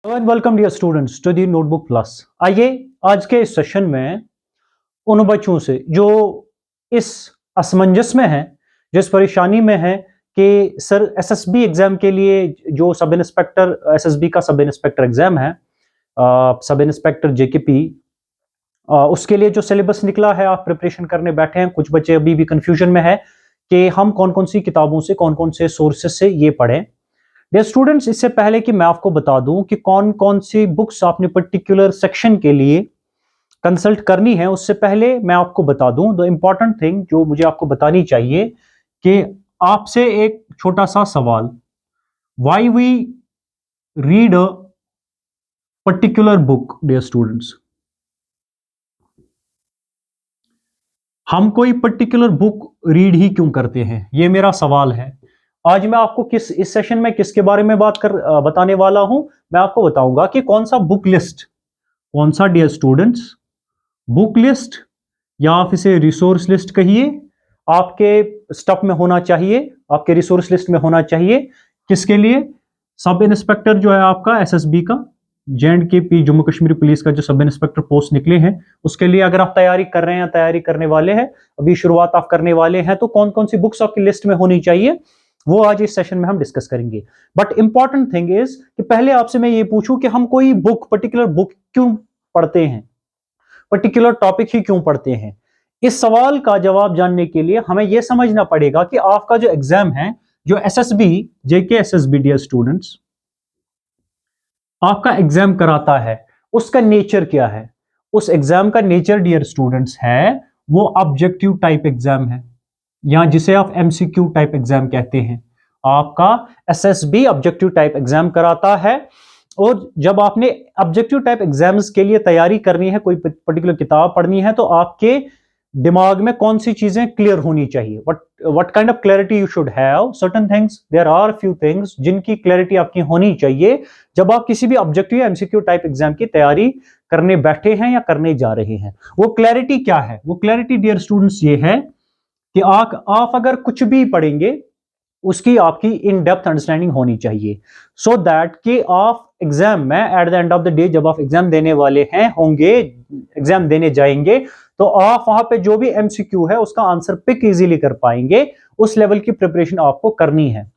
Hello and welcome dear students to the Notebook Plus. आइए आज के इस सेशन में उन बच्चों से जो इस असमंजस में हैं, जिस परेशानी में हैं कि सर एसएसबी एग्जाम के लिए जो सब इंस्पेक्टर एसएसबी का सब इंस्पेक्टर एग्जाम है, सब इंस्पेक्टर जेकेपी, उसके लिए जो सिलेबस निकला है आप प्रिपरेशन करने बैठे हैं। कुछ बच्चे अभी भी कंफ्यूजन में है कि हम कौन कौन सी किताबों से कौन कौन से सोर्सेस से ये पढ़ें। डियर स्टूडेंट्स, इससे पहले कि मैं आपको बता दूं कि कौन कौन सी बुक्स आपने पर्टिकुलर सेक्शन के लिए कंसल्ट करनी है, उससे पहले मैं आपको बता दूं द इंपॉर्टेंट थिंग जो मुझे आपको बतानी चाहिए कि आपसे एक छोटा सा सवाल, why we read a particular book. Dear students, हम कोई पर्टिकुलर बुक रीड ही क्यों करते हैं, ये मेरा सवाल है। आज मैं आपको इस सेशन में किसके बारे में बताने वाला हूं। मैं आपको बताऊंगा कि कौन सा बुक लिस्ट, कौन सा डियर स्टूडेंट्स बुक लिस्ट या आप इसे रिसोर्स लिस्ट कहिए, आपके स्टफ में होना चाहिए, आपके रिसोर्स लिस्ट में होना चाहिए। किसके लिए? सब इंस्पेक्टर जो है आपका एसएसबी का, JNK जम्मू कश्मीर पुलिस का जो सब इंस्पेक्टर पोस्ट निकले हैं, उसके लिए अगर आप तैयारी कर रहे हैं, तैयारी करने वाले हैं, अभी शुरुआत आप करने वाले हैं, तो कौन कौन सी बुक्स आपकी लिस्ट में होनी चाहिए वो आज इस सेशन में हम डिस्कस करेंगे। बट इंपॉर्टेंट थिंग इज कि पहले आपसे मैं ये पूछूं कि हम कोई बुक, पर्टिकुलर बुक क्यों पढ़ते हैं, पर्टिकुलर टॉपिक ही क्यों पढ़ते हैं। इस सवाल का जवाब जानने के लिए हमें यह समझना पड़ेगा कि आपका जो एग्जाम है, जो SSB JK SSB dear students आपका एग्जाम कराता है, उसका नेचर क्या है। उस एग्जाम का नेचर डियर स्टूडेंट्स है वो ऑब्जेक्टिव टाइप एग्जाम है, या जिसे आप एमसीक्यू टाइप एग्जाम कहते हैं। आपका एसएसबी ऑब्जेक्टिव टाइप एग्जाम कराता है, और जब आपने ऑब्जेक्टिव टाइप एग्जाम्स के लिए तैयारी करनी है, कोई पर्टिकुलर किताब पढ़नी है, तो आपके दिमाग में कौन सी चीजें क्लियर होनी चाहिए, what kind of clarity you should have. Certain things, there are few things जिनकी क्लैरिटी आपकी होनी चाहिए जब आप किसी भी ऑब्जेक्टिव एमसीक्यू टाइप एग्जाम की तैयारी करने बैठे हैं या करने जा रहे हैं। वो क्लैरिटी क्या है? वो क्लैरिटी डियर स्टूडेंट्स ये है कि आप अगर कुछ भी पढ़ेंगे उसकी आपकी इन डेप्थ अंडरस्टैंडिंग होनी चाहिए, सो दैट कि आप एग्जाम में eight the end of the day जब आप एग्जाम देने वाले हैं होंगे, एग्जाम देने जाएंगे, तो आप वहां पे जो भी एमसीक्यू है उसका आंसर पिक इजीली कर पाएंगे। उस लेवल की प्रिपरेशन आपको करनी है।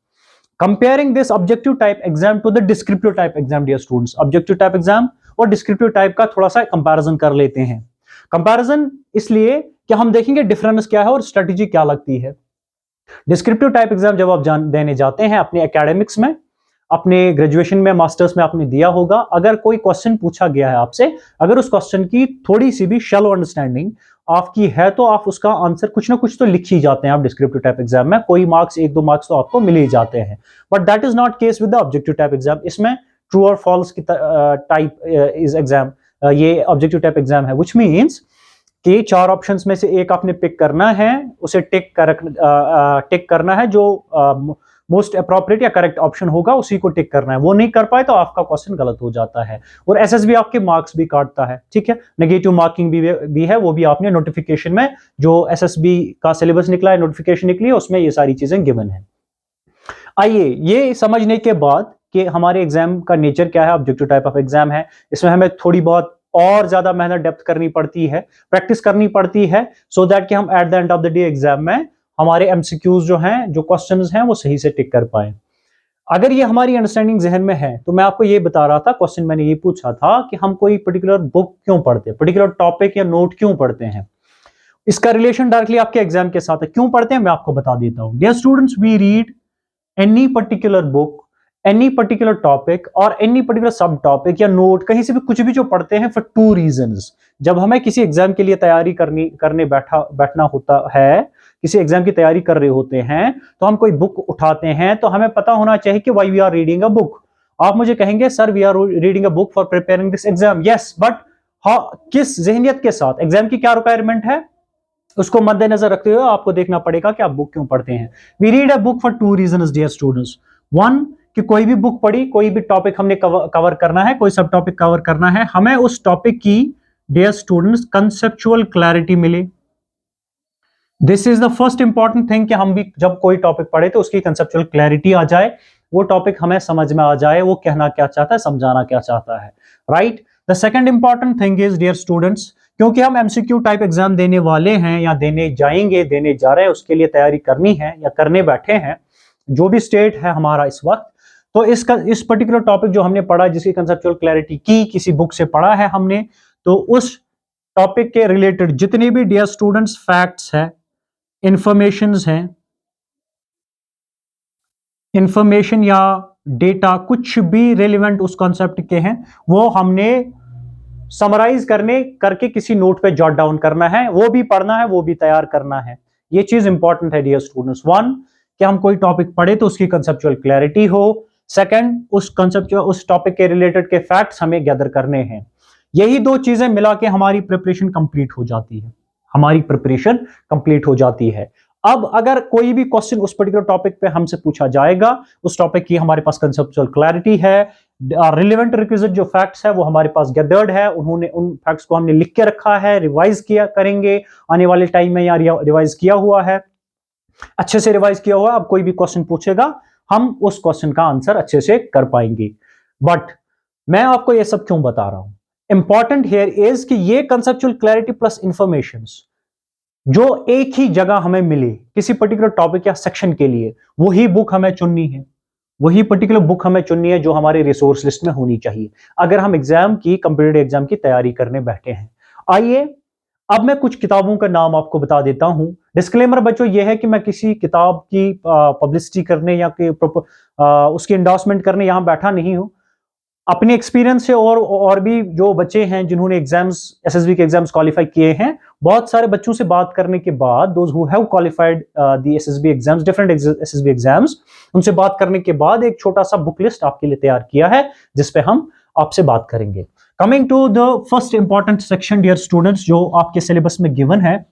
Comparing this objective type exam to the descriptive type exam dear students, objective type exam और डिस्क्रिप्टिव टाइप का थोड़ा सा कंपैरिजन कर लेते हैं। कंपैरिजन इसलिए कि हम देखेंगे डिफरेंस क्या है और स्ट्रेटेजी क्या लगती है। डिस्क्रिप्टिव टाइप एग्जाम जब आप देने जाते हैं अपने एकेडमिक्स में, अपने ग्रेजुएशन में, मास्टर्स में आपने दिया होगा, अगर कोई क्वेश्चन पूछा गया है आपसे, अगर उस क्वेश्चन की थोड़ी सी भी शैलो अंडरस्टैंडिंग आपकी है तो आप उसका आंसर कुछ ना कुछ तो लिख ही जाते हैं। आप डिस्क्रिप्टिव टाइप एग्जाम में कोई मार्क्स, एक दो मार्क्स तो आपको मिल ही जाते हैं। But that is not case with the objective type exam. इसमें ट्रू और फॉल्स की टाइप इज एग्जाम, ये ऑब्जेक्टिव टाइप एग्जाम है, विच मीन्स कि चार ऑप्शंस में से एक आपने पिक करना है, उसे टिक करना है, जो मोस्ट अप्रोप्रिएट या करेक्ट ऑप्शन होगा उसी को टिक करना है। वो नहीं कर पाए तो आपका क्वेश्चन गलत हो जाता है, और एसएसबी आपके मार्क्स भी काटता है। ठीक है, नेगेटिव मार्किंग भी है, वो भी आपने नोटिफिकेशन में, जो एसएसबी का सिलेबस निकला है, नोटिफिकेशन निकली है, उसमें ये सारी चीजें गिवन है। आइए ये समझने के बाद कि हमारे एग्जाम का नेचर क्या है, ऑब्जेक्टिव टाइप ऑफ एग्जाम है, इसमें हमें थोड़ी बहुत और ज्यादा मेहनत, डेप्थ करनी पड़ती है, प्रैक्टिस करनी पड़ती है, सो दैट कि हम eight the end of the day exam में हमारे एमसीक्यूज जो हैं, जो क्वेश्चंस हैं, वो सही से टिक कर पाए। अगर ये हमारी अंडरस्टैंडिंग जहन में है तो मैं आपको ये बता रहा था, क्वेश्चन मैंने ये पूछा था कि हम कोई पर्टिकुलर बुक क्यों पढ़ते हैं, पर्टिकुलर टॉपिक या नोट क्यों पढ़ते हैं। इसका रिलेशन डायरेक्टली आपके एग्जाम के साथ है। क्यों पढ़ते हैं मैं आपको बता देता हूं। Dear students, we read any particular book, any particular topic और एनी पर्टिकुलर सब टॉपिक या नोट, कहीं से भी कुछ भी जो पढ़ते हैं, फॉर टू रीजंस। जब हमें किसी एग्जाम के लिए तैयारी करने बैठना होता है, किसी एग्जाम की तैयारी कर रहे होते हैं, तो हम कोई बुक उठाते हैं, तो हमें पता होना चाहिए कि why we are reading a book. आप मुझे कहेंगे sir we are reading a book for preparing this exam, yes, but किस जहनियत के साथ, एग्जाम की क्या रिक्वायरमेंट है, उसको मद्देनजर रखते हुए आपको देखना पड़ेगा कि आप बुक क्यों पढ़ते हैं। We read a book for two reasons dear students. One, कि कोई भी बुक पढ़ी, कोई भी टॉपिक हमने कवर करना है, कोई सब टॉपिक कवर करना है, हमें उस टॉपिक की डियर स्टूडेंट्स कंसेप्चुअल क्लैरिटी मिले। This is the first important thing कि हम भी जब कोई टॉपिक पढ़े तो उसकी कंसेप्चुअल क्लैरिटी आ जाए। वो टॉपिक हमें समझ में आ जाए, वो कहना क्या चाहता है, समझाना क्या चाहता है, right. The second important thing is dear students, क्योंकि हम एमसीक्यू टाइप एग्जाम देने वाले हैं या देने जाएंगे, देने जा रहे हैं, उसके लिए तैयारी करनी है या करने बैठे हैं, जो भी स्टेट है हमारा इस वक्त, तो इस पर्टिकुलर टॉपिक जो हमने पढ़ा, जिसकी कंसेप्चुअल क्लैरिटी की किसी बुक से पढ़ा है हमने, तो उस टॉपिक के रिलेटेड जितने भी डियर स्टूडेंट्स फैक्ट्स है, इंफॉर्मेशंस हैं, इंफॉर्मेशन या डेटा, कुछ भी रेलिवेंट उस कॉन्सेप्ट के हैं, वो हमने समराइज करके किसी नोट पे जॉट डाउन करना है, वो भी पढ़ना है, वो भी तैयार करना है। ये चीज इंपॉर्टेंट है डियर स्टूडेंट्स। वन, कि हम कोई टॉपिक पढ़े तो उसकी कंसेप्चुअल क्लैरिटी हो। सेकंड, उस टॉपिक के रिलेटेड के फैक्ट्स हमें गैदर करने हैं। यही दो चीजें मिला के हमारी प्रिपरेशन कंप्लीट हो जाती है, हमारी प्रिपरेशन कंप्लीट हो जाती है। अब अगर कोई भी क्वेश्चन उस पर्टिकुलर टॉपिक पे हमसे पूछा जाएगा, उस टॉपिक की हमारे पास कंसेप्चुअल क्लैरिटी है, रिलेवेंट रिक्विजिट जो फैक्ट्स है वो हमारे पास गैदर्ड है, उन्होंने उन फैक्ट्स को हमने लिख के रखा है, रिवाइज किया करेंगे आने वाले टाइम में, या रिवाइज किया हुआ है, अच्छे से रिवाइज किया हुआ। अब कोई भी क्वेश्चन पूछेगा, हम उस क्वेश्चन का आंसर अच्छे से कर पाएंगे। बट मैं आपको ये सब क्यों बता रहा हूं? इंपॉर्टेंट हियर इज कि ये कंसेप्चुअल क्लैरिटी प्लस इंफॉर्मेशंस जो एक ही जगह हमें मिले किसी पर्टिकुलर टॉपिक या सेक्शन के लिए, वही बुक हमें चुननी है, वही पर्टिकुलर बुक हमें चुननी है जो हमारे रिसोर्स लिस्ट में होनी चाहिए, अगर हम एग्जाम की, कंप्यूटर एग्जाम की तैयारी करने बैठे हैं। आइए अब मैं कुछ किताबों का नाम आपको बता देता हूं। डिस्क्लेमर बच्चों ये है कि मैं किसी किताब की पब्लिसिटी करने या उसकी एंडोर्समेंट करने यहां बैठा नहीं हूं। अपने एक्सपीरियंस से और भी जो बच्चे हैं जिन्होंने एग्जाम्स, एसएसबी के एग्जाम्स क्वालिफाई किए हैं, बहुत सारे बच्चों से बात करने के बाद, those who have qualified the SSB exams, different SSB exams, उनसे बात करने के बाद एक छोटा सा बुक लिस्ट आपके लिए तैयार किया है जिसपे हम आपसे बात करेंगे। Coming to the first important section dear students, जो आपके सिलेबस में गिवन है,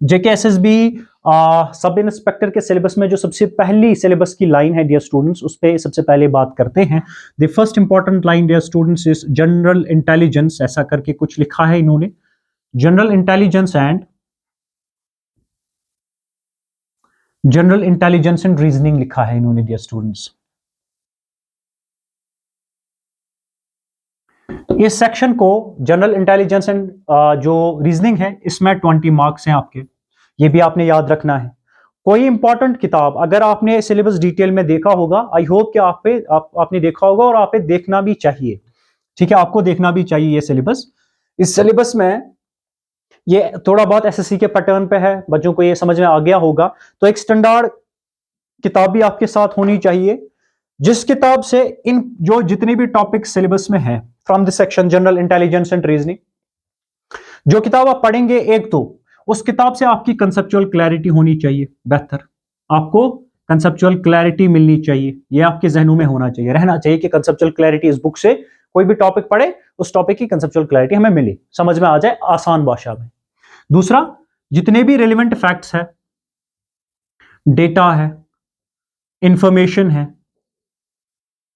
जेकेएसएसबी सब इंस्पेक्टर के सिलेबस में जो सबसे पहली सिलेबस की लाइन है डियर स्टूडेंट्स, उस पर सबसे पहले बात करते हैं। The first important line dear students is general intelligence, ऐसा करके कुछ लिखा है इन्होंने, जनरल इंटेलिजेंस एंड रीजनिंग लिखा है इन्होंने डियर स्टूडेंट्स। इस सेक्शन को, जनरल इंटेलिजेंस एंड जो रीजनिंग है, इसमें 20 मार्क्स हैं आपके, ये भी आपने याद रखना है। कोई इंपॉर्टेंट किताब अगर आपने सिलेबस डिटेल में देखा होगा, आई होप कि आपने देखा होगा और आप देखना भी चाहिए, ठीक है, आपको देखना भी चाहिए ये सिलेबस। इस सिलेबस में ये थोड़ा बहुत एसएससी के पैटर्न पे है, बच्चों को ये समझ में आ गया होगा, तो एक स्टैंडर्ड किताब भी आपके साथ होनी चाहिए, जिस किताब से इन जो जितने भी टॉपिक सिलेबस में है from the section general intelligence and reasoning, जो किताब आप पढ़ेंगे, एक तो उस किताब से आपकी कंसेप्चुअल क्लैरिटी होनी चाहिए बेहतर, आपको कंसेप्चुअल क्लैरिटी मिलनी चाहिए, ये आपके जहनों में होना चाहिए, रहना चाहिए कि कंसेप्चुअल क्लैरिटी इस बुक से कोई भी टॉपिक पढ़े, उस टॉपिक की कंसेप्चुअल क्लैरिटी हमें मिले, समझ में आ जाए आसान भाषा में। दूसरा, जितने भी रेलिवेंट फैक्ट्स है, डेटा है, इंफॉर्मेशन है,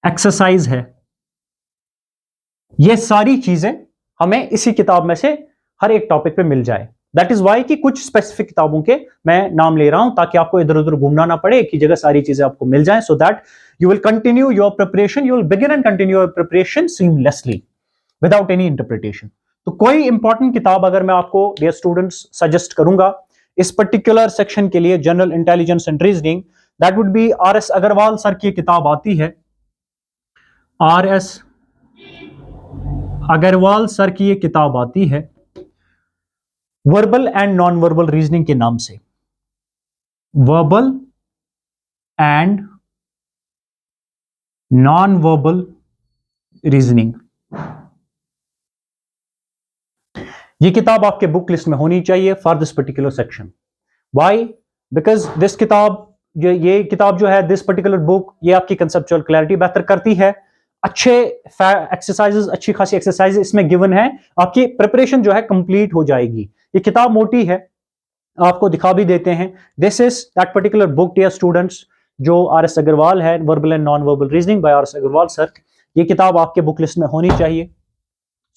एक्सरसाइज है, ये सारी चीजें हमें इसी किताब में से हर एक टॉपिक पे मिल जाए। दैट इज वाई कि कुछ स्पेसिफिक किताबों के मैं नाम ले रहा हूं, ताकि आपको इधर उधर घूमना ना पड़े, एक ही जगह सारी चीजें आपको मिल जाएं, so that you will continue your preparation, you will begin and continue your preparation seamlessly without any interpretation. तो कोई इंपॉर्टेंट किताब अगर मैं आपको डियर स्टूडेंट्स सजेस्ट करूंगा इस पर्टिकुलर सेक्शन के लिए, general intelligence and reasoning, that would be R S. Agarwal sir की किताब आती है, आर.एस. अग्रवाल सर की ये किताब आती है verbal and non verbal reasoning के नाम से, verbal and non verbal reasoning. ये किताब आपके बुक लिस्ट में होनी चाहिए for this particular section. Why? Because this किताब, ये किताब जो है, दिस पर्टिकुलर बुक, ये आपकी कंसेप्चुअल क्लैरिटी बेहतर करती है, अच्छे एक्सरसाइजेस, अच्छी खासी एक्सरसाइज इसमें गिवन है, आपकी प्रिपरेशन जो है कंप्लीट हो जाएगी। ये किताब मोटी है, आपको दिखा भी देते हैं, this is that particular book dear students, जो आर.एस. अग्रवाल है, verbal and non verbal reasoning by R S. Agarwal sir. ये किताब आपके बुक लिस्ट में होनी चाहिए,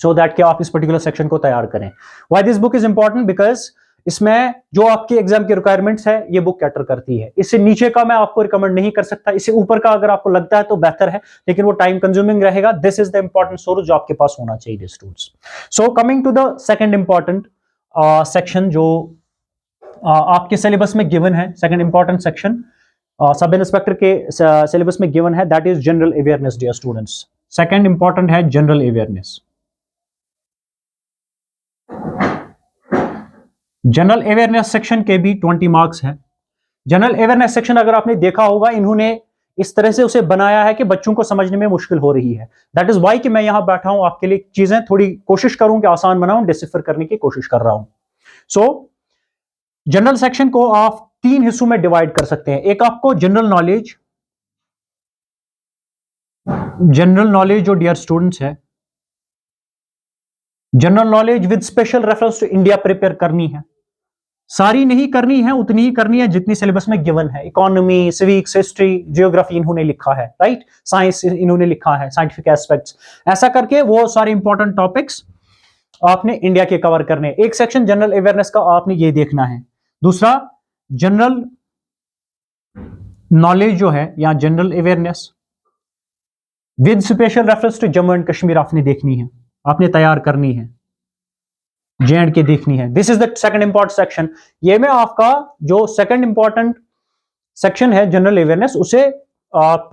सो दैट कि आप इस पर्टिकुलर सेक्शन को तैयार करें। Why this book is important? Because इसमें जो आपके एग्जाम की रिक्वायरमेंट्स है ये बुक कैटर करती है। इससे नीचे का मैं आपको रिकमेंड नहीं कर सकता, इससे ऊपर का अगर आपको लगता है तो बेहतर है, लेकिन वो टाइम कंज्यूमिंग रहेगा। This is the important source जो आपके पास होना चाहिए students. So coming to the second important section जो आपके सिलेबस में गिवन है, second important section sub inspector के सिलेबस में गिवन है, that is general awareness dear students. Second important है general awareness. General awareness section के भी 20 मार्क्स है। जनरल अवेयरनेस सेक्शन अगर आपने देखा होगा, इन्होंने इस तरह से उसे बनाया है कि बच्चों को समझने में मुश्किल हो रही है। दैट इज वाई कि मैं यहां बैठा हूं आपके लिए चीजें थोड़ी कोशिश करूं कि आसान बनाऊं, डिसिफर करने की कोशिश कर रहा हूं। सो जनरल सेक्शन को आप 3 हिस्सों में डिवाइड कर सकते हैं। एक आपको जनरल नॉलेज जो डियर स्टूडेंट्स है, general knowledge with special reference to India prepare करनी है। सारी नहीं करनी है, उतनी ही करनी है जितनी सिलेबस में गिवन है। इकोनॉमी, सिविक्स, हिस्ट्री, जियोग्राफी इन्होंने लिखा है, राइट, साइंस इन्होंने लिखा है, साइंटिफिक एस्पेक्ट्स, ऐसा करके वो सारे इंपॉर्टेंट टॉपिक्स आपने इंडिया के कवर करने। एक सेक्शन जनरल अवेयरनेस का आपने ये देखना है। दूसरा जनरल नॉलेज जो है या general awareness with special reference to Jammu and Kashmir आपने देखनी है, आपने तैयार करनी है, जे के देखनी है। This is the second important section. ये मैं आपका जो सेकंड इंपॉर्टेंट सेक्शन है जनरल अवेयरनेस, उसे आप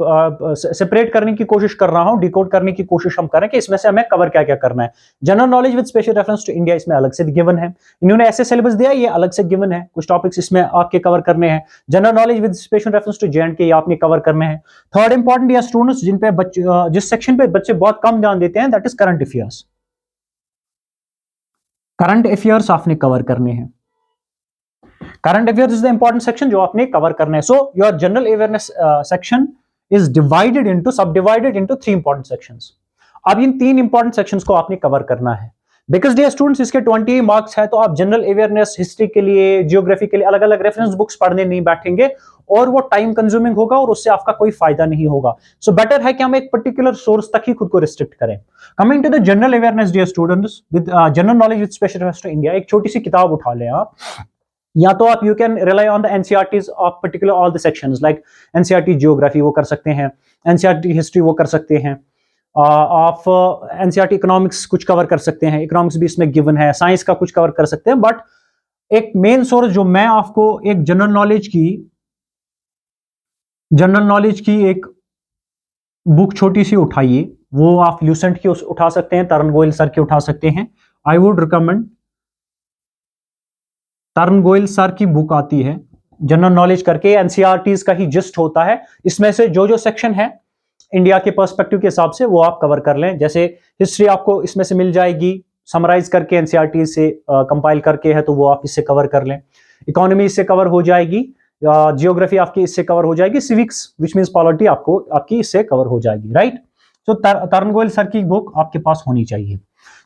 सेपरेट करने की कोशिश कर रहा हूं, डिकोड करने की कोशिश हम करें कि इसमें से हमें कवर क्या क्या करना है। General knowledge with special reference to India इसमें अलग से गिवन है, इन्होंने ऐसे सिलेबस दिया, ये अलग से गिवन है, कुछ टॉपिक्स इसमें आपके कवर करने हैं। General knowledge with special reference to J ये आपने कवर करने हैं। थर्ड इंपॉर्टेंट या स्टूडेंट्स जिन पे जिस सेक्शन पे बच्चे बहुत कम ध्यान देते हैं, that is current affairs. Current affairs आपने कवर करने हैं। Current affairs is the important section जो आपने कवर करना है। So your general awareness section is divided into सब डिवाइडेड इनटू 3 इंपॉर्टेंट सेक्शंस। अब इन 3 इंपॉर्टेंट सेक्शंस को आपने कवर करना है। बिकॉज डियर स्टूडेंट्स इसके 20 मार्क्स है, तो आप जनरल अवेयरनेस, हिस्ट्री के लिए, जियोग्राफी के लिए अलग अलग रेफरेंस बुक्स पढ़ने नहीं बैठेंगे और वो टाइम कंज्यूमिंग होगा और उससे आपका कोई फायदा नहीं होगा। सो बेटर है कि हम एक पर्टिकुलर सोर्स तक ही खुद को रिस्ट्रिक्ट करें। Coming to the general awareness dear students with general knowledge with special reference to India, एक छोटी सी किताब उठा लें आप, या तो आप you can rely on the NCERTs of particular all the sections, like NCERT geography वो कर सकते हैं, एनसीईआरटी हिस्ट्री वो कर सकते हैं, आप एनसीईआरटी इकोनॉमिक्स कुछ कवर कर सकते हैं, इकोनॉमिक्स भी इसमें गिवन है, साइंस का कुछ कवर कर सकते हैं। बट एक मेन सोर्स जो मैं आपको एक जनरल नॉलेज की एक बुक छोटी सी उठाइए, वो आप ल्यूसेंट की उठा सकते हैं, तरुण गोयल सर की उठा सकते हैं। I would recommend Tarun Goyal sir की बुक आती है जनरल नॉलेज करके, एनसीईआरटीज का ही जिस्ट होता है। इसमें से जो जो सेक्शन है इंडिया के पर्सपेक्टिव के हिसाब से वो आप कवर कर लें। जैसे हिस्ट्री आपको इसमें से मिल जाएगी समराइज करके, एनसीईआरटी से कंपाइल करके है, तो वो आप इससे कवर कर लें। इकोनॉमी इससे कवर हो जाएगी, जियोग्राफी आपकी इससे कवर हो जाएगी, सिविक्स विच मींस पॉलिटी आपकी इससे कवर हो जाएगी, राइट। तो तरुण गोयल सर की बुक आपके पास होनी चाहिए।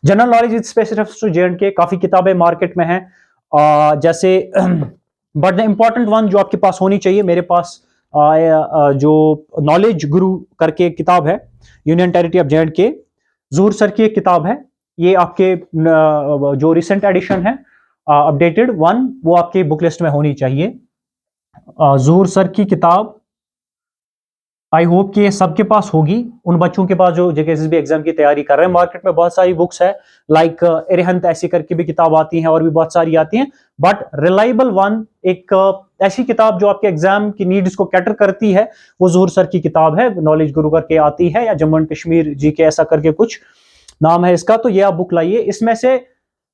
General knowledge with specific to J काफी किताबें मार्केट में हैं, जैसे बट द इंपॉर्टेंट वन जो आपके पास होनी चाहिए, मेरे पास जो नॉलेज गुरु करके किताब है, यूनियन टेरिटरी ऑफ जे जूर सर की एक किताब है, ये आपके जो रिसेंट एडिशन है अपडेटेड वन, वो आपके बुक लिस्ट में होनी चाहिए। जूर सर की किताब आई होप कि सबके पास होगी, उन बच्चों के पास जो जेकेएसएसबी एग्जाम की तैयारी कर रहे हैं। मार्केट में बहुत सारी बुक्स है, लाइक एरिहंत ऐसी करके भी किताब आती हैं और भी बहुत सारी आती हैं, बट रिलायबल वन एक ऐसी किताब जो आपके एग्जाम की नीड्स को कैटर करती है, वो ज़हूर सर की किताब है, नॉलेज गुरु करके आती है, या जम्मू एंड कश्मीर जीके ऐसा करके कुछ नाम है इसका। तो ये आप बुक लाइए। इसमें से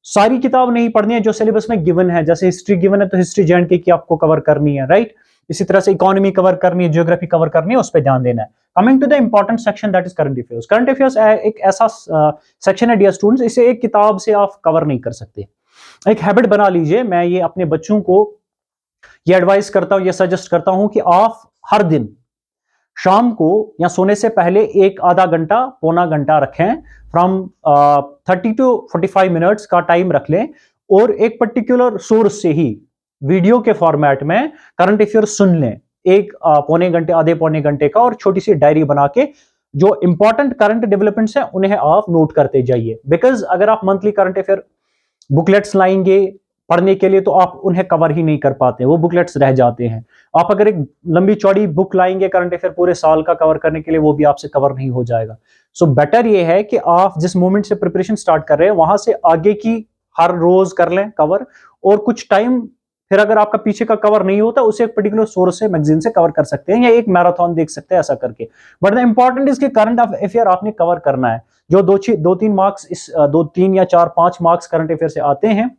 सारी किताब नहीं पढ़नी है जो सिलेबस में गिवन है, जैसे हिस्ट्री गिवन है तो हिस्ट्री जे की आपको कवर करनी है, राइट। इसी तरह से इकोनॉमी कवर करनी है, जियोग्राफी कवर करनी है, उस पर ध्यान देना है। Coming to the important section that is current affairs. Current affairs एक ऐसा सेक्शन है डियर स्टूडेंट्स, इसे एक किताब से आप कवर नहीं कर सकते। एक हैबिट बना लीजिए, मैं ये अपने बच्चों को ये एडवाइस करता हूं, ये सजेस्ट करता हूं कि आप हर दिन शाम को या सोने से पहले एक आधा घंटा पौना घंटा रखें, फ्रॉम 30 to 45 मिनट्स का टाइम रख लें, और एक पर्टिकुलर सोर्स से ही वीडियो के फॉर्मेट में करंट अफेयर सुन लें, एक पौने घंटे आधे पौने घंटे का, और छोटी सी डायरी बना के जो इंपॉर्टेंट करंट डेवलपमेंट्स हैं उन्हें आप नोट करते जाइए। बिकॉज अगर आप मंथली करंट अफेयर बुकलेट्स लाएंगे, पढ़ने के लिए तो आप उन्हें कवर ही नहीं कर पाते, वो बुकलेट्स रह जाते हैं। आप अगर एक लंबी चौड़ी बुक लाएंगे करंट अफेयर पूरे साल का कवर करने के लिए, वो भी आपसे कवर नहीं हो जाएगा। सो बेटर ये है कि आप जिस मोमेंट से प्रिपरेशन स्टार्ट कर रहे हैं वहां से आगे की हर रोज कर लें कवर, और कुछ टाइम फिर अगर आपका पीछे का कवर नहीं होता उसे एक पर्टिकुलर सोर्स से मैगजीन से कवर कर सकते हैं, या एक मैराथन देख सकते हैं ऐसा करके। बट द इंपॉर्टेंट इज कि करंट अफेयर आपने कवर करना है। जो दो तीन मार्क्स इस 2 3 या 4 5 मार्क्स करंट अफेयर से आते हैं,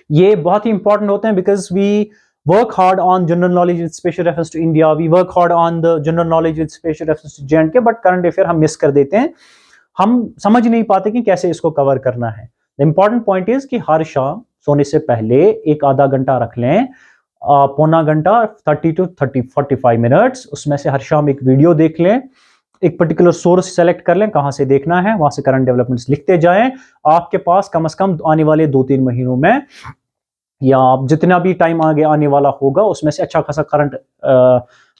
ये बहुत ही इंपॉर्टेंट होते हैं, because we work hard on general knowledge with special reference to India, we work hard on the general knowledge with special reference to J, but current affair हम miss कर देते हैं, हम समझ नहीं पाते कि कैसे इसको कवर करना है। द इंपॉर्टेंट पॉइंट इज कि हर शाम सोने से पहले एक आधा घंटा रख लें, पौना घंटा, 30 to 45 मिनट्स, उसमें से हर शाम एक वीडियो देख लें, एक पर्टिकुलर सोर्स सेलेक्ट कर लें कहां से देखना है, वहां से करंट डेवलपमेंट्स लिखते जाएं। आपके पास कम से कम आने वाले 2 3 महीनों में, या जितना भी टाइम आगे आने वाला होगा, उसमें से अच्छा खासा करंट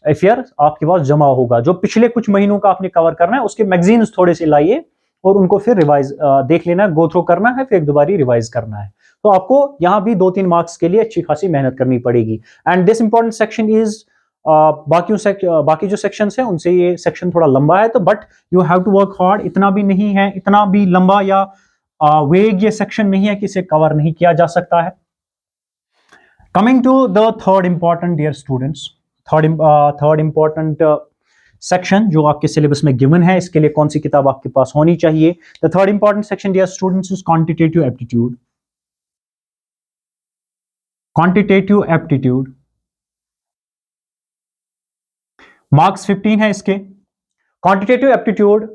अफेयर आपके पास जमा होगा। जो पिछले कुछ महीनों का आपने कवर करना है उसके मैगजीन्स थोड़े से लाइए और उनको फिर रिवाइज देख लेना है, गो थ्रू करना है, फिर दोबारा रिवाइज करना है। तो आपको यहां भी 2 3 मार्क्स के लिए अच्छी खासी मेहनत करनी पड़ेगी। And this important section is, बाकी जो सेक्शन है उनसे ये सेक्शन थोड़ा लंबा है, तो but you have to work hard. इतना भी नहीं है, इतना भी लंबा या वेग ये सेक्शन नहीं है कि इसे कवर नहीं किया जा सकता है। Coming to the third important dear students, third important section जो आपके सिलेबस में गिवन है, इसके लिए कौन सी किताब आपके पास होनी चाहिए? The third important section dear students is quantitative aptitude. Quantitative aptitude marks 15 है इसके। क्वांटिटेटिव एप्टीट्यूड,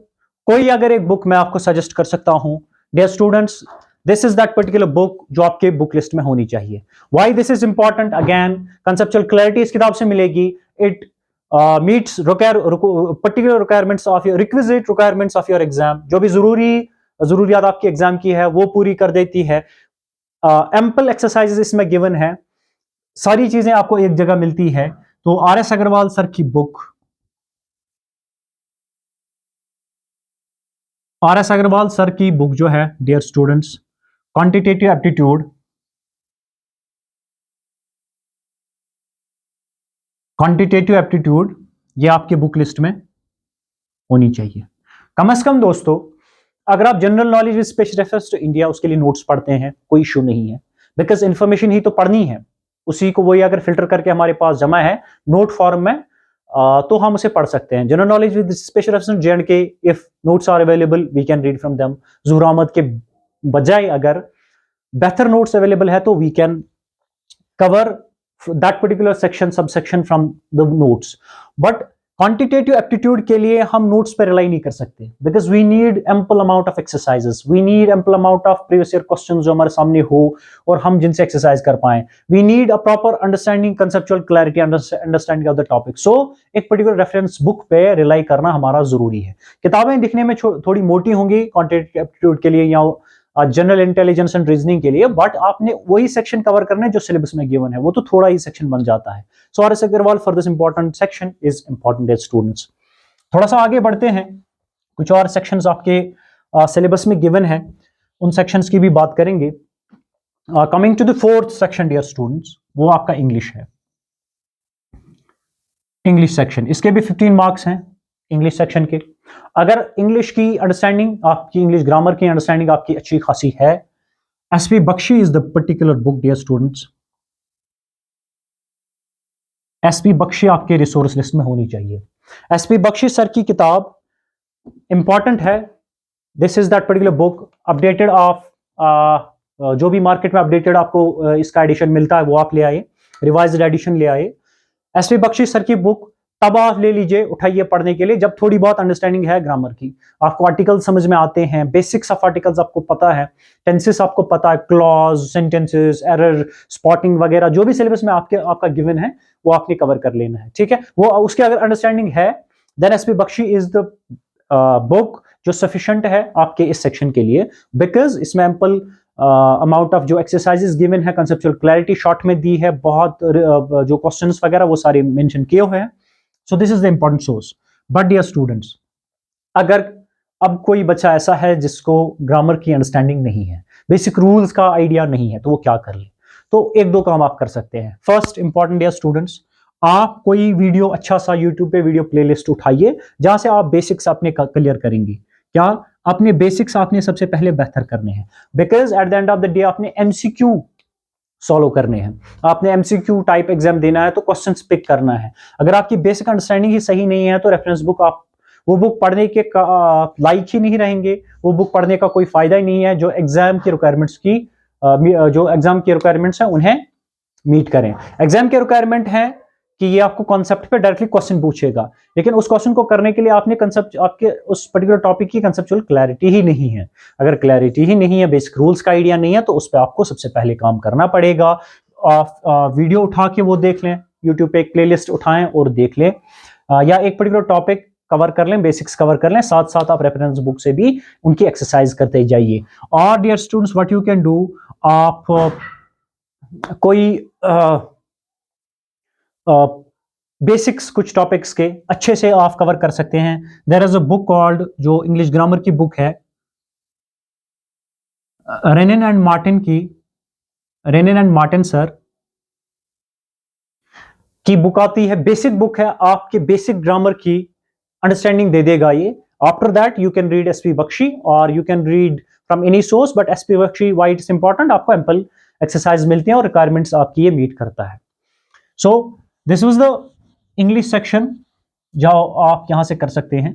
कोई अगर एक बुक मैं आपको सजेस्ट कर सकता हूं dear students, this is that particular book जो आपके बुक लिस्ट में होनी चाहिए। Why this is important? Again conceptual clarity इस किताब से मिलेगी। It meets particular requirements of your requisite requirements of your exam, जो भी जरूरियात आपकी एग्जाम की है वो पूरी कर देती है। एम्पल एक्सरसाइजेस इसमें गिवन है, सारी चीजें आपको एक जगह मिलती है। तो आर एस अग्रवाल सर की book, R S Agarwal sir की बुक जो है dear students, quantitative aptitude, quantitative aptitude, ये आपके बुक लिस्ट में होनी चाहिए कम से कम। दोस्तों अगर आप general knowledge with special reference to India उसके लिए नोट्स पढ़ते हैं, कोई इशू नहीं है, बिकॉज इंफॉर्मेशन ही तो पढ़नी है, उसी को वही अगर फिल्टर करके हमारे पास जमा है नोट फॉर्म में, तो हम उसे पढ़ सकते हैं। General knowledge with special reference J and K, if notes are available we can read from them. Zahoor Ahmed के बजाय अगर बेहतर नोट्स अवेलेबल है तो we can cover that particular section sub section from the notes. But quantitative aptitude के लिए हम notes पर रिलाई नहीं कर सकते, because we need ample amount of exercises, we need ample amount of previous year questions जो हमारे सामने हो और हम जिनसे एक्सरसाइज कर पाए। We need a proper understanding, conceptual clarity, understanding of the topic. So एक पर्टिकुलर रेफरेंस बुक पे रिलाई करना हमारा जरूरी है। किताबें दिखने में थोड़ी मोटी होंगी क्वांटिटेटिव एप्टीट्यूड के लिए या जनरल इंटेलिजेंस एंड रीजनिंग के लिए, बट आपने वही सेक्शन कवर करने जो सिलेबस में गिवन है, वो तो थोड़ा ही सेक्शन बन जाता है। So R S Agarwal for this important section is important as students. थोड़ा सा आगे बढ़ते हैं, कुछ और सेक्शंस आपके सिलेबस में गिवन है, उन सेक्शंस की भी बात करेंगे। Coming to the fourth section dear students, वो आपका इंग्लिश है। इंग्लिश सेक्शन, इसके भी 15 मार्क्स हैं इंग्लिश सेक्शन के। अगर इंग्लिश की अंडरस्टैंडिंग आपकी, इंग्लिश ग्रामर की अंडरस्टैंडिंग आपकी अच्छी खासी है, S P Bakshi is the particular book dear students. S P Bakshi आपके रिसोर्स लिस्ट में होनी चाहिए। एसपी बख्शी सर की किताब इंपॉर्टेंट है। This is that particular book updated of, जो भी मार्केट में अपडेटेड आपको इसका एडिशन मिलता है वो आप ले आए, रिवाइज्ड एडिशन ले आए। एसपी बख्शी सर की बुक तब आप ले लीजिए, उठाइए पढ़ने के लिए जब थोड़ी बहुत अंडरस्टैंडिंग है ग्रामर की, आपको आर्टिकल्स समझ में आते हैं, बेसिक्स ऑफ आर्टिकल्स आपको पता है, टेंसेस आपको पता है, क्लॉज, सेंटेंसेस, एरर स्पॉटिंग वगैरह जो भी सिलेबस में आपका गिवन है वो आपने कवर कर लेना है, ठीक है। वो उसके अगर अंडरस्टैंडिंग है then S P Bakshi is the book जो सफिशिएंट है आपके इस सेक्शन के लिए, बिकॉज इसमें एम्पल अमाउंट ऑफ जो एक्सरसाइजेस गिवन है, कंसेप्चुअल क्लैरिटी शॉर्ट में दी है, बहुत जो क्वेश्चंस वगैरह वो सारे मेंशन किए हुए हैं। So this is the important source. But dear students, अगर अब कोई बच्चा ऐसा है जिसको ग्रामर की अंडरस्टैंडिंग नहीं है, बेसिक रूल्स का आइडिया नहीं है, तो वो क्या कर ले? तो एक दो काम आप कर सकते हैं। फर्स्ट इंपॉर्टेंट डियर स्टूडेंट्स, आप कोई वीडियो अच्छा सा यूट्यूब पे वीडियो प्लेलिस्ट उठाइए जहां से आप बेसिक्स अपने क्लियर करेंगे। क्या अपने बेसिक्स आपने सबसे पहले बेहतर करने हैं, because at the end of the day आपने एमसीक्यू सॉल्व करने हैं, आपने एमसीक्यू टाइप एग्जाम देना है, तो क्वेश्चंस पिक करना है। अगर आपकी बेसिक अंडरस्टैंडिंग ही सही नहीं है तो रेफरेंस बुक आप वो बुक पढ़ने के लायक ही नहीं रहेंगे, वो बुक पढ़ने का कोई फायदा ही नहीं है। जो एग्जाम की रिक्वायरमेंट्स की जो एग्जाम की रिक्वायरमेंट्स हैं उन्हें मीट करें। एग्जाम के रिक्वायरमेंट है कि ये आपको कॉन्सेप्ट पे डायरेक्टली क्वेश्चन पूछेगा, लेकिन उस क्वेश्चन को करने के लिए आपने कंसेप्ट आपके उस पर्टिकुलर टॉपिक की कंसेप्चुअल क्लैरिटी ही नहीं है। अगर क्लैरिटी ही नहीं है, बेसिक रूल्स का आइडिया नहीं है, तो उस पर आपको सबसे पहले काम करना पड़ेगा। वीडियो उठा के वो देख लें, यूट्यूब पे एक प्लेलिस्ट उठाएं और देख लें, या एक पर्टिकुलर टॉपिक कवर कर लें, बेसिक्स कवर कर लें, साथ साथ आप रेफरेंस बुक से भी उनकी एक्सरसाइज करते जाइए। और dear students, what you can do, आप कोई बेसिक्स कुछ टॉपिक्स के अच्छे से आप कवर कर सकते हैं। There is a book called, जो इंग्लिश ग्रामर की बुक है, रेनिन एंड मार्टिन सर की बुक आती है, बेसिक बुक है, आपके बेसिक ग्रामर की अंडरस्टैंडिंग दे देगा ये। After that you can read SP Bakshi और you can read from any source, but SP Bakshi why it's important, आपको एम्पल एक्सरसाइज मिलती है और रिक्वायरमेंट्स आपकी ये मीट करता है। So this was the English section, जाओ आप यहां से कर सकते हैं।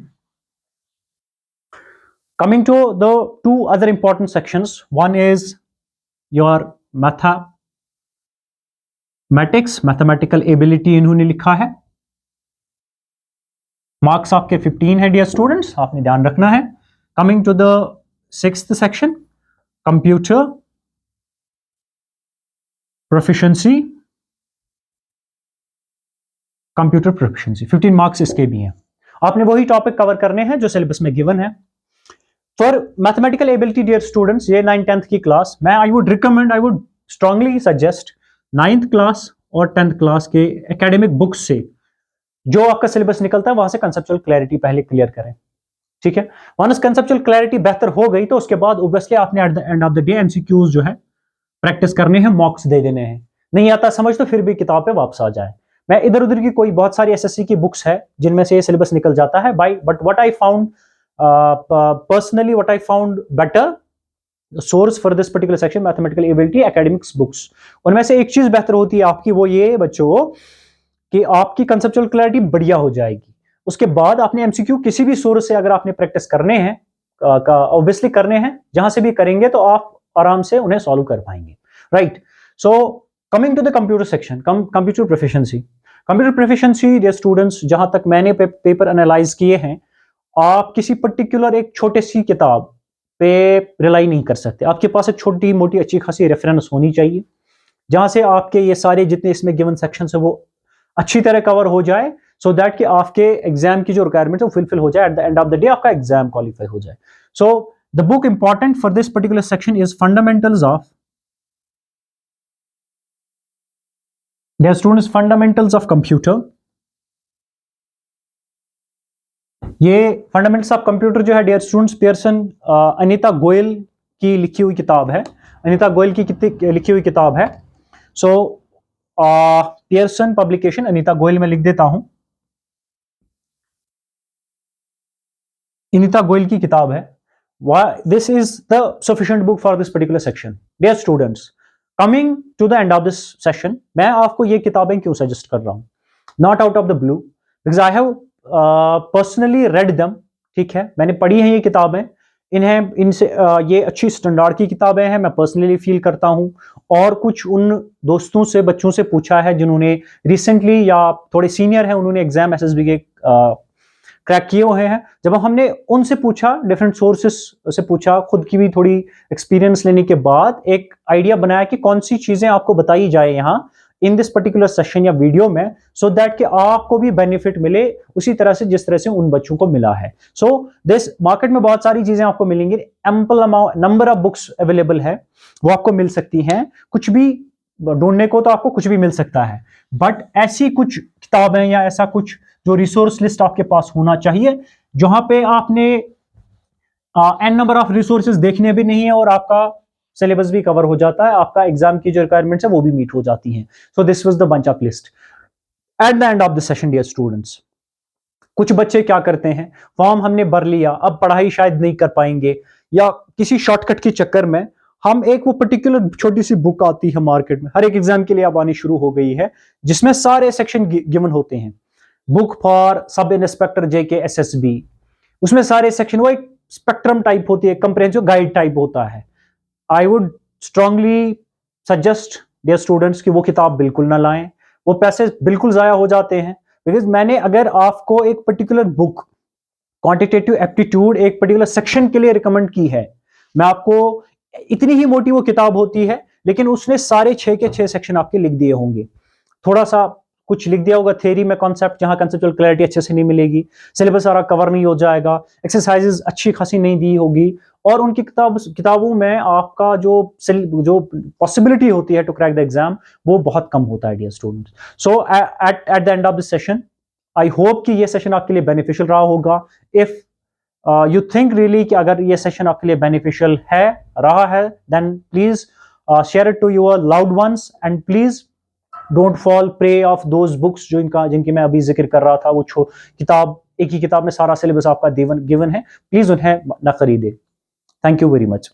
Coming to the two other important sections, one is your mathematical ability इन्होंने लिखा है। मार्क्स आपके 15 है डियर स्टूडेंट्स, आपने ध्यान रखना है। Coming to the sixth section, computer proficiency, 15 marks इसके भी हैं। आपने वही टॉपिक कवर करने हैं जो सिलेबस में गिवन है। For mathematical ability dear students, ये 9th-10th की क्लास, मैं I would strongly suggest 9th class और 10th क्लास के एकेडमिक बुक्स से जो आपका सिलेबस निकलता है वहां से कंसेप्चुअल क्लैरिटी पहले क्लियर करें, ठीक है। वंस कंसेप्चुअल क्लैरिटी बेहतर हो गई तो उसके बाद ऑब्वियसली आपने eight the end of the day MCQs जो है प्रैक्टिस करने हैं, मॉक्स दे देने हैं। नहीं आता समझ तो फिर भी किताब पे वापस आ जाए। मैं इधर उधर की कोई बहुत सारी एसएससी की बुक्स है जिनमें से ये सिलेबस निकल जाता है by, but what I found personally, what I found better source for this particular section mathematical ability academics books, उनमें से एक चीज बेहतर होती है आपकी, वो ये बच्चों कि आपकी कंसेप्चुअल क्लैरिटी बढ़िया हो जाएगी। उसके बाद आपने एमसीक्यू किसी भी सोर्स से अगर आपने प्रैक्टिस करने हैं, ऑब्वियसली करने हैं, जहां से भी करेंगे तो आप आराम से उन्हें सॉल्व कर पाएंगे, right. So coming to the computer section, computer proficiency dear students, जहां तक मैंने पेपर एनालाइज किए हैं, आप किसी पर्टिकुलर एक छोटे सी किताब पे रिलाई नहीं कर सकते। आपके पास एक छोटी मोटी अच्छी खासी रेफरेंस होनी चाहिए जहां से आपके ये सारे जितने इसमें गिवन सेक्शन है वो अच्छी तरह कवर हो जाए, सो दैट कि आपके एग्जाम की जो रिक्वायरमेंट है वो फुलफिल हो जाए, at the end of the day आपका एग्जाम क्वालिफाई हो जाए। So the book important for this particular section is fundamentals of dear students, fundamentals of computer. ये फंडामेंटल्स ऑफ कंप्यूटर जो है dear students, Pearson Anita Goyal की लिखी हुई किताब है, अनीता गोयल की लिखी हुई किताब है। So Pearson publication, Anita Goyal में लिख देता हूं, अनीता गोयल की किताब है। This is the sufficient book for this particular section. Dear students, coming to the end of this session, मैं आपको ये किताबें क्यों सजेस्ट कर रहा हूं, not out of the blue, because I have personally read them, ठीक है, मैंने पढ़ी हैं ये किताबें, इनसे ये अच्छी स्टैंडर्ड की किताबें हैं, मैं पर्सनली फील करता हूं। और कुछ उन दोस्तों से, बच्चों से पूछा है जिन्होंने रिसेंटली या थोड़े सीनियर हैं, उन्होंने एग्जाम एसएसबी के क्रैक किए हुए हैं, जब हमने उनसे पूछा, डिफरेंट सोर्सेस से पूछा, खुद की भी थोड़ी एक्सपीरियंस लेने के बाद एक आइडिया बनाया कि कौन सी चीजें आपको बताई जाए यहाँ इन दिस पर्टिकुलर सेशन या वीडियो में, सो दैट कि आपको भी बेनिफिट मिले उसी तरह से जिस तरह से उन बच्चों को मिला है। सो दिस मार्केट में बहुत सारी चीजें आपको मिलेंगी, ample amount number of books available है, वो आपको मिल सकती हैं, कुछ भी ढूंढने को तो आपको कुछ भी मिल सकता है, बट ऐसी कुछ किताबें या ऐसा कुछ जो रिसोर्स लिस्ट आपके पास होना चाहिए जहां पे आपने एन नंबर ऑफ रिसोर्सेज देखने भी नहीं है और आपका सिलेबस भी कवर हो जाता है, आपका एग्जाम की जो रिक्वायरमेंट्स है वो भी मीट हो जाती हैं। So this was the bunch of list at the end of the session. Dear students, कुछ बच्चे क्या करते हैं, फॉर्म हमने भर लिया, अब पढ़ाई शायद नहीं कर पाएंगे, या किसी शॉर्टकट के चक्कर में हम एक वो पर्टिकुलर छोटी सी बुक आती है मार्केट में, हर एक एग्जाम के लिए अब आनी शुरू हो गई है, जिसमें सारे सेक्शन गिवन होते हैं। Book for sub inspector JK SSB, उसमें सारे सेक्शन, वो एक स्पेक्ट्रम टाइप होती है, कंप्रेहेंसिव गाइड टाइप होता है। I would strongly suggest dear students कि वो किताब बिल्कुल ना लाएं, वो पैसे बिल्कुल जाया हो जाते हैं। बिकॉज मैंने अगर आपको एक पर्टिकुलर बुक क्वांटिटेटिव एप्टीट्यूड एक पर्टिकुलर सेक्शन के लिए रिकमेंड की है, मैं आपको इतनी ही मोटी वो किताब होती है, लेकिन उसने सारे 6 के 6 सेक्शन आपके लिख दिए होंगे, थोड़ा सा कुछ लिख दिया होगा थ्योरी में कॉन्सेप्ट, जहां कंसेप्चुअल क्लैरिटी अच्छे से नहीं मिलेगी, सिलेबस सारा कवर नहीं हो जाएगा, एक्सरसाइजेस अच्छी खासी नहीं दी होगी, और उनकी किताबों में आपका जो पॉसिबिलिटी होती है टू क्रैक द एग्जाम वो बहुत कम होता है dear students. So at the end of this session, I hope कि ये सेशन आपके लिए बेनिफिशियल रहा होगा। इफ यू थिंक रियली कि अगर ये सेशन आपके लिए बेनिफिशियल है रहा है, then please share it to your loved ones, and please don't fall prey of those books जिनकी मैं अभी जिक्र कर रहा था, वो किताब, एक ही किताब में सारा सिलेबस आपका गिवन है, प्लीज उन्हें ना खरीदे। Thank you very much.